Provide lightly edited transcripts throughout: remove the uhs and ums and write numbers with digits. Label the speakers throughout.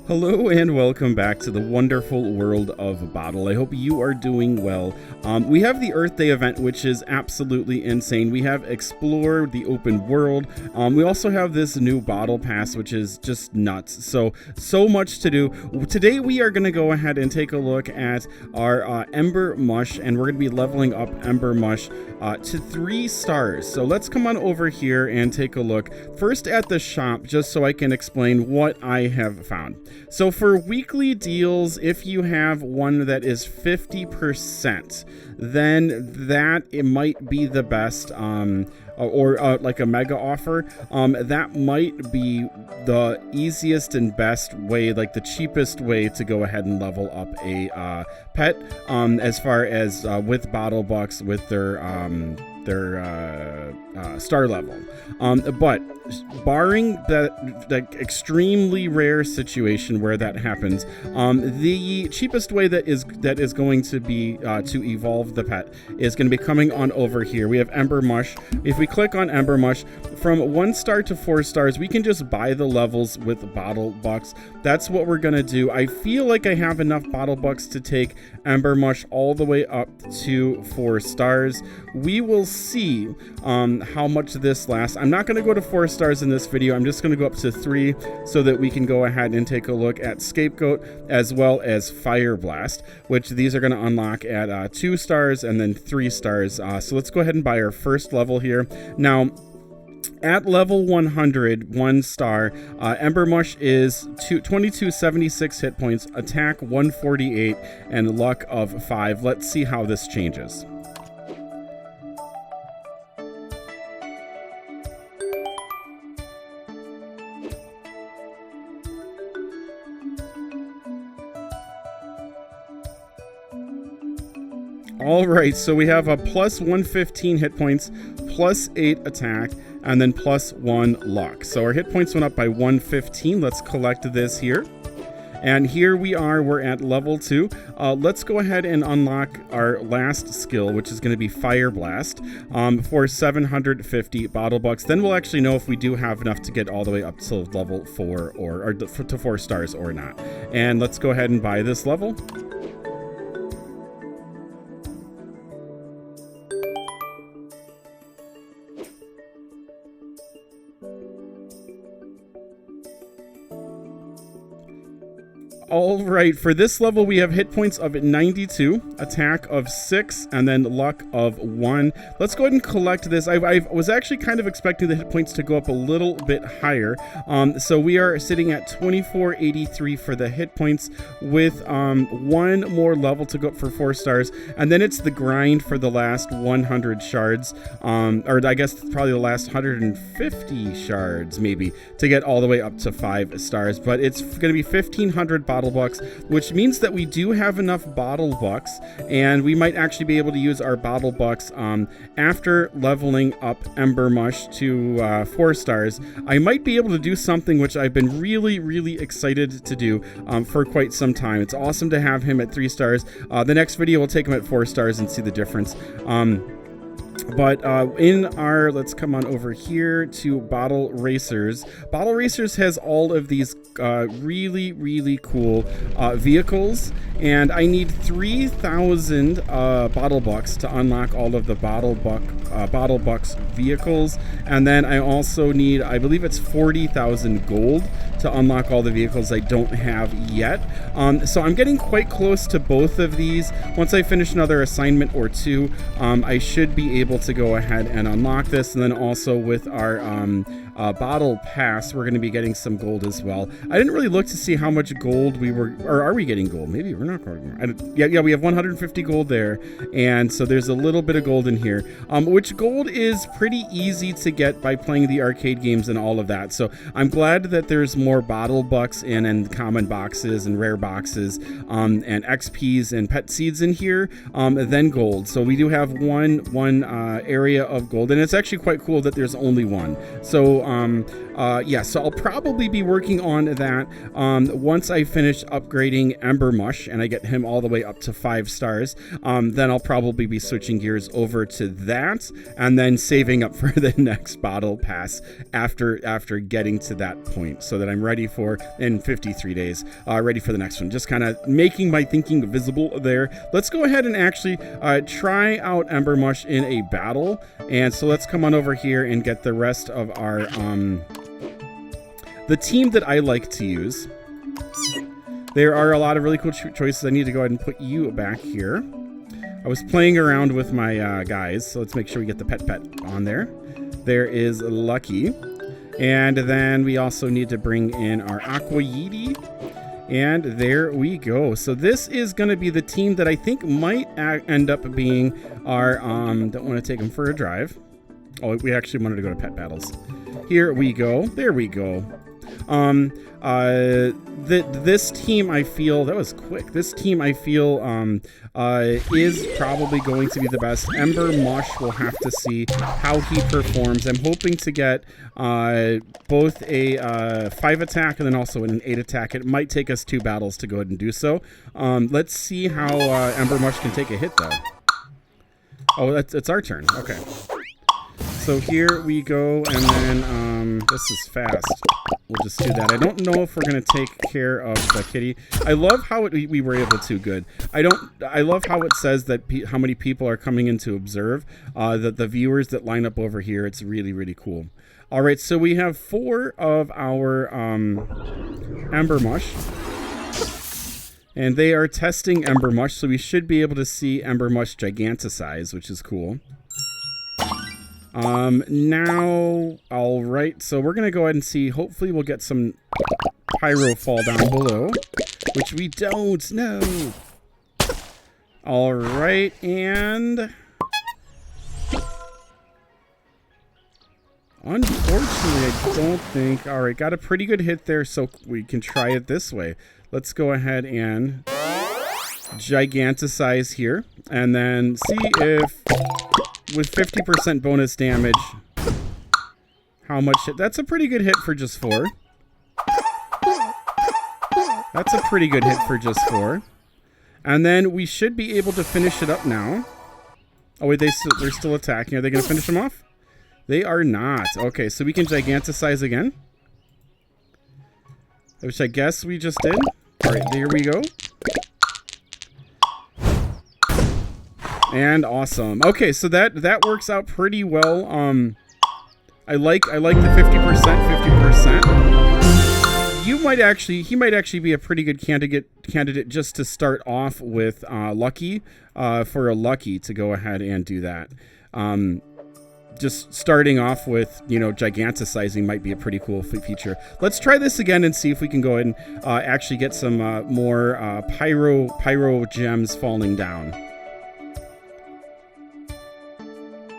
Speaker 1: Hello and welcome back to the wonderful world of Boddle. I hope you are doing well. We have the Earth Day event, which is absolutely insane. We have Explore the Open World. We also have this new Boddle Pass, which is just nuts. So much to do. Today we are going to go ahead and take a look at our EmberMush, and we're going to be leveling up EmberMush to 3 stars. So let's come on over here and take a look first at the shop, just so I can explain what I have found. So for weekly deals, if you have one that is 50%, then it might be the best, or like a mega offer. That might be the easiest and best way, like the cheapest way to go ahead and level up a pet, as far as with Boddle Bucks with their star level. But barring that extremely rare situation where that happens, the cheapest way that is going to be to evolve the pet is going to be coming on over here. We have EmberMush. If we click on EmberMush, from 1 star to 4 stars, we can just buy the levels with Boddle Bucks. That's what we're gonna do. I feel like I have enough Boddle Bucks to take EmberMush all the way up to 4 stars. We will see how much this lasts. I'm not gonna go to 4 stars in this video. I'm just gonna go up to 3 so that we can go ahead and take a look at Scapegoat as well as Fire Blast, which these are gonna unlock at 2 stars and then 3 stars. So let's go ahead and buy our first level here. Now, at level 100, 1 star, EmberMush is 2276 hit points, attack 148, and luck of 5. Let's see how this changes. All right, so we have a plus 115 hit points, plus 8 attack, and then plus 1 luck. So our hit points went up by 115. Let's collect this here. And here we are, we're at level 2. Let's go ahead and unlock our last skill, which is going to be Fire Blast, for 750 Boddle Bucks. Then we'll actually know if we do have enough to get all the way up to level 4 or to 4 stars or not. And let's go ahead and buy this level. All right, for this level, we have hit points of 92, attack of 6, and then luck of 1. Let's go ahead and collect this. I was actually kind of expecting the hit points to go up a little bit higher. So we are sitting at 2483 for the hit points with 1 more level to go up for 4 stars. And then it's the grind for the last 100 shards, or I guess probably the last 150 shards maybe, to get all the way up to 5 stars. But it's going to be 1,500 Boddle Bucks, which means that we do have enough Boddle Bucks, and we might actually be able to use our Boddle Bucks after leveling up EmberMush to 4 stars. I might be able to do something which I've been really excited to do for quite some time. It's awesome to have him at 3 stars. The next video we'll take him at 4 stars and see the difference. But let's come on over here to Boddle Racers. Boddle Racers has all of these really cool vehicles, and I need 3,000 Boddle Bucks to unlock all of the Boddle Bucks vehicles, and then I also need, I believe it's 40,000 gold to unlock all the vehicles I don't have yet. So I'm getting quite close to both of these. Once I finish another assignment or 2, I should be able to go ahead and unlock this. And then also with our Boddle Pass, we're going to be getting some gold as well. I didn't really look to see how much gold we were, or are we getting gold? Maybe we're not going. Yeah, we have 150 gold there, and so there's a little bit of gold in here, which gold is pretty easy to get by playing the arcade games and all of that. So I'm glad that there's more Boddle Bucks and common boxes and rare boxes and XPs and pet seeds in here than gold. So we do have one area of gold, and it's actually quite cool that there's only one. So yeah, so I'll probably be working on that once I finish upgrading EmberMush and I get him all the way up to 5 stars. Then I'll probably be switching gears over to that and then saving up for the next Boddle pass after getting to that point, so that I'm ready for, in 53 days, ready for the next one. Just kind of making my thinking visible there. Let's go ahead and actually try out EmberMush in a battle. And so let's come on over here and get the rest of our the team that I like to use. There are a lot of really cool choices. I need to go ahead and put you back here. I was playing around with my guys, so let's make sure we get the pet on there. There is Lucky. And then we also need to bring in our Aqua Yeeti. And there we go. So this is going to be the team that I think might end up being our, don't want to take them for a drive. Oh, we actually wanted to go to pet battles. Here we go. There we go. This team, I feel, that was quick. This team, I feel, is probably going to be the best. EmberMush, will have to see how he performs. I'm hoping to get both a 5 attack and then also an 8 attack. It might take us 2 battles to go ahead and do so. Let's see how EmberMush can take a hit, though. Oh, it's our turn. Okay. So here we go, and then this is fast. We'll just do that. I don't know if we're gonna take care of the kitty. I love how we were able to. Good. I love how it says that how many people are coming in to observe. The viewers that line up over here. It's really, really cool. All right, so we have 4 of our EmberMush, and they are testing EmberMush, so we should be able to see EmberMush giganticize, which is cool. Now, all right, so we're going to go ahead and see. Hopefully we'll get some pyro fall down below, which we don't. No. All right, and unfortunately, I don't think. All right, got a pretty good hit there, so we can try it this way. Let's go ahead and giganticize here, and then see if, with 50% bonus damage, how much hit. That's a pretty good hit for just 4. That's a pretty good hit for just 4. And then we should be able to finish it up now. Oh wait, they're still attacking. Are they going to finish them off? They are not. Okay, so we can giganticize again, which I guess we just did. All right, there we go. And awesome. Okay, so that works out pretty well. I like the 50%. He might actually be a pretty good candidate just to start off with Lucky, for a Lucky to go ahead and do that. Just starting off with, giganticizing might be a pretty cool feature. Let's try this again and see if we can go ahead and actually get some more pyro gems falling down.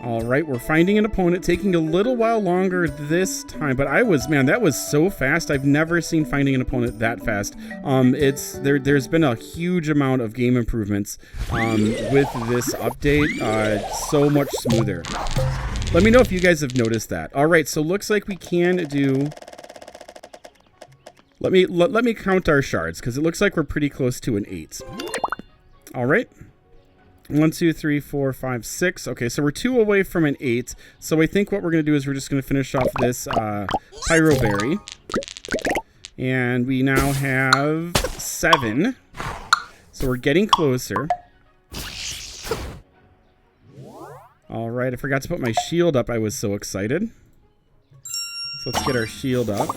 Speaker 1: All right, we're finding an opponent, taking a little while longer this time, but that was so fast. I've never seen finding an opponent that fast. There's been a huge amount of game improvements with this update. So much smoother. Let me know if you guys have noticed that. All right, so looks like we can do. Let me count our shards, because it looks like we're pretty close to an 8. All right. 1, 2, 3, 4, 5, 6. Okay, so we're 2 away from an 8. So I think what we're going to do is we're just going to finish off this Pyro Berry. And we now have 7. So we're getting closer. All right, I forgot to put my shield up. I was so excited. So let's get our shield up.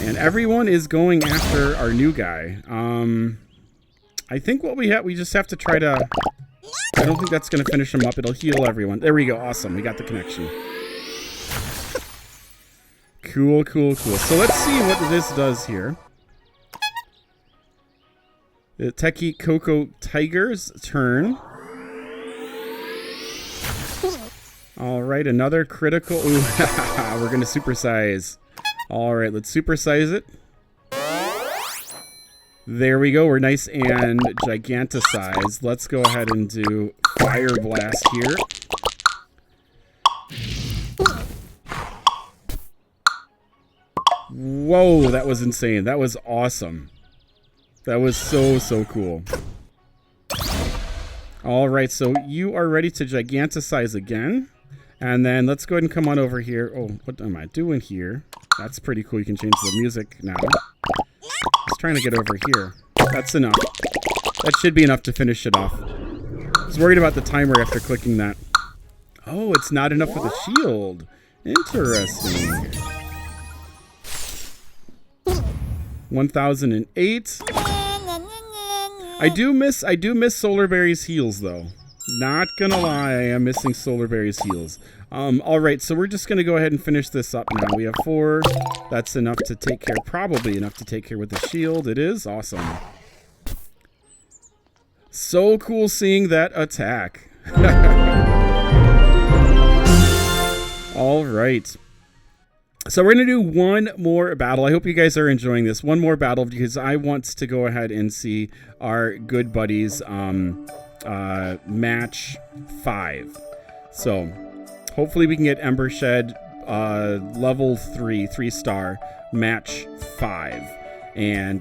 Speaker 1: And everyone is going after our new guy. I think what we just have to try to. I don't think that's going to finish him up. It'll heal everyone. There we go. Awesome. We got the connection. Cool. So let's see what this does here. The Techie Coco Tiger's turn. All right, another critical. Ooh, we're going to supersize. All right, let's supersize it. There we go. We're nice and giganticized. Let's go ahead and do Fire Blast here. Whoa, that was insane. That was awesome. That was so cool. All right, so you are ready to giganticize again. And then let's go ahead and come on over here. Oh, what am I doing here? That's pretty cool. You can change the music now. Just trying to get over here. That's enough. That should be enough to finish it off. I was worried about the timer after clicking that. Oh, it's not enough for the shield. Interesting. 1008. I do miss Solar Berry's heals though. Not gonna lie, I am missing Solar Berry's heals. All right, so we're just gonna go ahead and finish this up now. We have 4. That's enough to take care, probably enough to take care with the shield. It is awesome. So cool seeing that attack. All right. So we're going to do one more battle. I hope you guys are enjoying this. One more battle because I want to go ahead and see our good buddies match 5. So hopefully we can get Ember Shed level 3-star match 5. And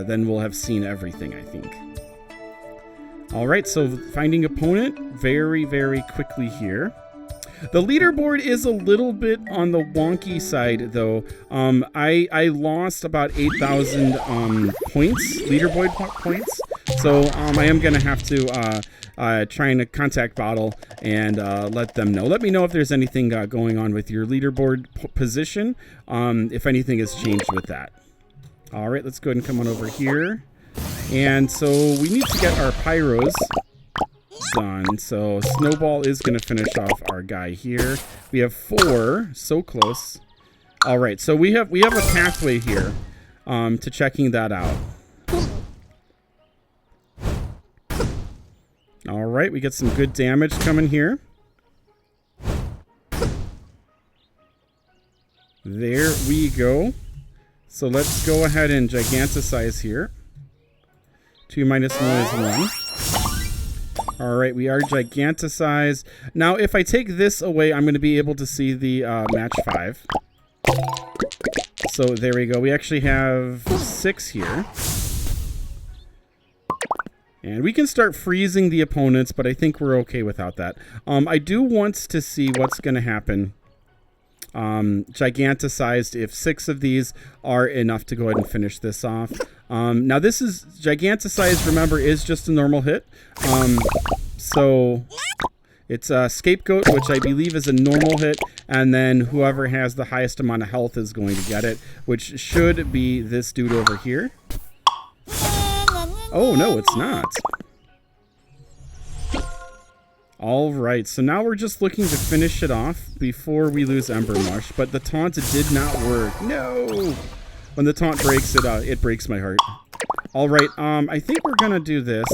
Speaker 1: then we'll have seen everything, I think. All right, so finding opponent very quickly here. The leaderboard is a little bit on the wonky side, though. I lost about 8,000 points, leaderboard points. So I am going to have to try and contact Boddle and let them know. Let me know if there's anything going on with your leaderboard position, if anything has changed with that. All right, let's go ahead and come on over here. And so we need to get our pyros done. So Snowball is going to finish off our guy here. We have 4, so close. All right, so we have a pathway here to checking that out. All right, we get some good damage coming here. There we go. So let's go ahead and giganticize here. 2 minus 1 is 1. All right, we are giganticized. Now, if I take this away, I'm going to be able to see the match 5. So there we go. We actually have 6 here. And we can start freezing the opponents, but I think we're okay without that. I do want to see what's going to happen. Giganticized if 6 of these are enough to go ahead and finish this off. Now this is giganticized, remember, is just a normal hit. So it's a scapegoat, which I believe is a normal hit, and then whoever has the highest amount of health is going to get it, which should be this dude over here. Oh no, it's not. All right, so now we're just looking to finish it off before we lose EmberMush, but the taunt did not work. No! When the taunt breaks, it breaks my heart. All right, I think we're gonna do this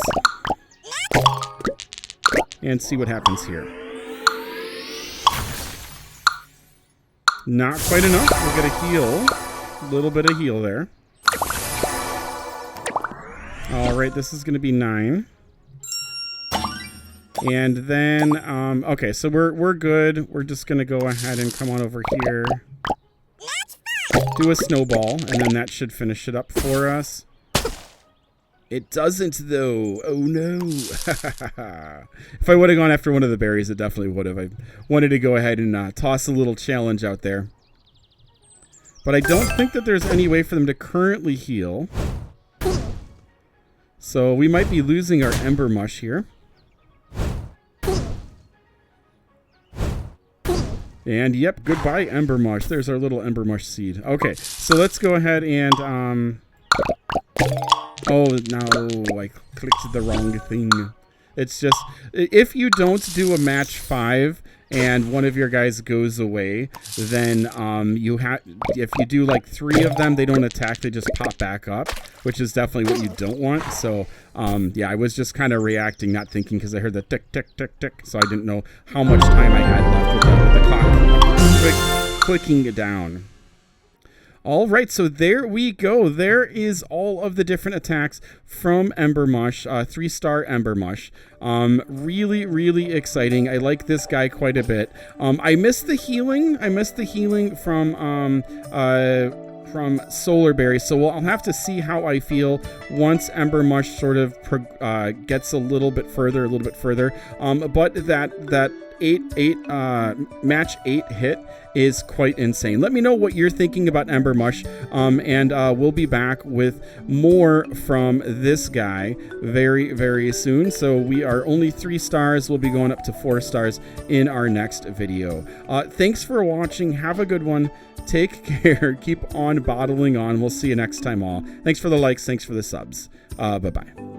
Speaker 1: and see what happens here. Not quite enough. We'll get a heal. A little bit of heal there. All right, this is gonna be 9. And then, okay, so we're good. We're just going to go ahead and come on over here. Do a snowball, and then that should finish it up for us. It doesn't, though. Oh, no. If I would have gone after one of the berries, it definitely would have. I wanted to go ahead and toss a little challenge out there. But I don't think that there's any way for them to currently heal. So we might be losing our EmberMush here. And yep, goodbye EmberMush. There's our little EmberMush seed. Okay, so let's go ahead and oh no, I clicked the wrong thing. It's just, if you don't do a match 5 and one of your guys goes away, then if you do like 3 of them, they don't attack, they just pop back up, which is definitely what you don't want. So yeah, I was just kind of reacting, not thinking, because I heard the tick tick tick tick, so I didn't know how much time I had left with the clock clicking it down. All right, so there we go. There is all of the different attacks from EmberMush, 3-star EmberMush. Really exciting. I like this guy quite a bit. I missed the healing. I missed the healing from from Solar Berry. So I'll have to see how I feel once EmberMush sort of gets a little bit further. But that match 8 hit is quite insane. Let me know what you're thinking about EmberMush, and we'll be back with more from this guy very, very soon. So we are only 3 stars. We'll be going up to 4 stars in our next video. Thanks for watching. Have a good one. Take care. Keep on bottling on. We'll see you next time all. Thanks for the likes. Thanks for the subs. Bye-bye.